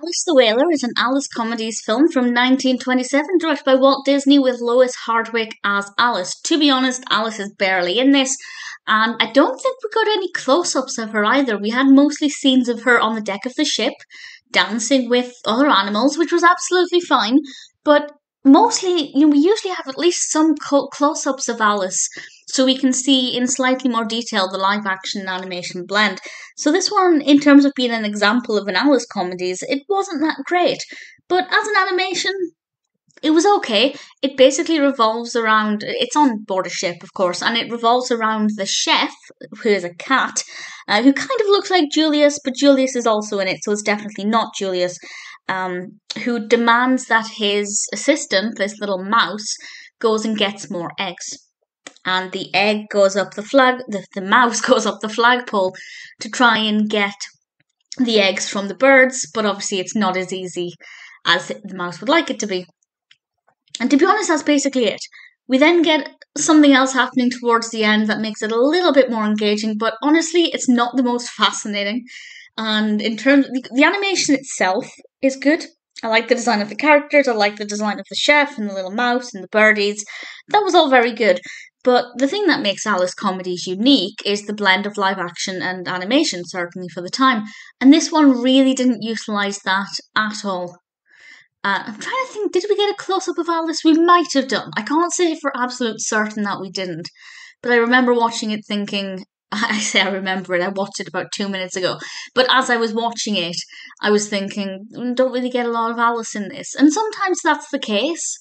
Alice the Whaler is an Alice Comedies film from 1927, directed by Walt Disney with Lois Hardwick as Alice. To be honest, Alice is barely in this, and I don't think we got any close ups of her either. We had mostly scenes of her on the deck of the ship, dancing with other animals, which was absolutely fine, but mostly, we usually have at least some close ups of Alice so we can see in slightly more detail the live action and animation blend. So this one, in terms of being an example of an Alice comedies, it wasn't that great. But as an animation, it was okay. It basically revolves around, it's on board a ship, of course, and it revolves around the chef, who is a cat, who kind of looks like Julius, but Julius is also in it, so it's definitely not Julius, who demands that his assistant, this little mouse, goes and gets more eggs. And the egg goes up the mouse goes up the flagpole to try and get the eggs from the birds, but obviously it's not as easy as the mouse would like it to be. And to be honest, that's basically it. We then get something else happening towards the end that makes it a little bit more engaging, but honestly, it's not the most fascinating. And in terms of the animation itself is good. I like the design of the characters, I like the design of the chef and the little mouse and the birdies. That was all very good. But the thing that makes Alice comedies unique is the blend of live action and animation, certainly for the time. And this one really didn't utilise that at all. I'm trying to think, did we get a close up of Alice? We might have done. I can't say for absolute certain that we didn't. But I remember watching it thinking, I say I remember it, I watched it about 2 minutes ago. But as I was watching it, I was thinking, don't really get a lot of Alice in this. And sometimes that's the case.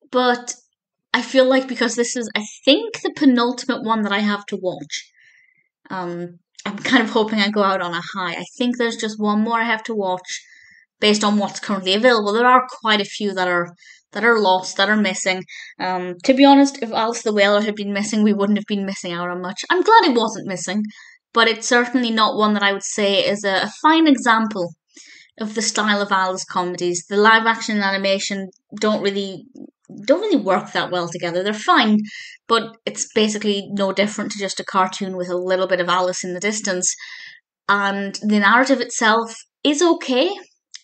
But I feel like because this is, I think, the penultimate one that I have to watch. I'm kind of hoping I go out on a high. I think there's just one more I have to watch based on what's currently available. There are quite a few that are lost, that are missing. To be honest, if Alice the Whaler had been missing, we wouldn't have been missing out on much. I'm glad it wasn't missing, but it's certainly not one that I would say is a fine example of the style of Alice comedies. The live action and animation don't really work that well together. They're fine, but it's basically no different to just a cartoon with a little bit of Alice in the distance. And the narrative itself is okay,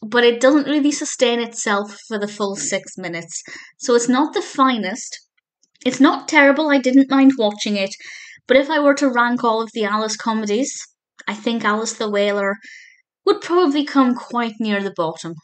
but it doesn't really sustain itself for the full 6 minutes. So it's not the finest. It's not terrible, I didn't mind watching it. But if I were to rank all of the Alice comedies, I think Alice the Whaler would probably come quite near the bottom.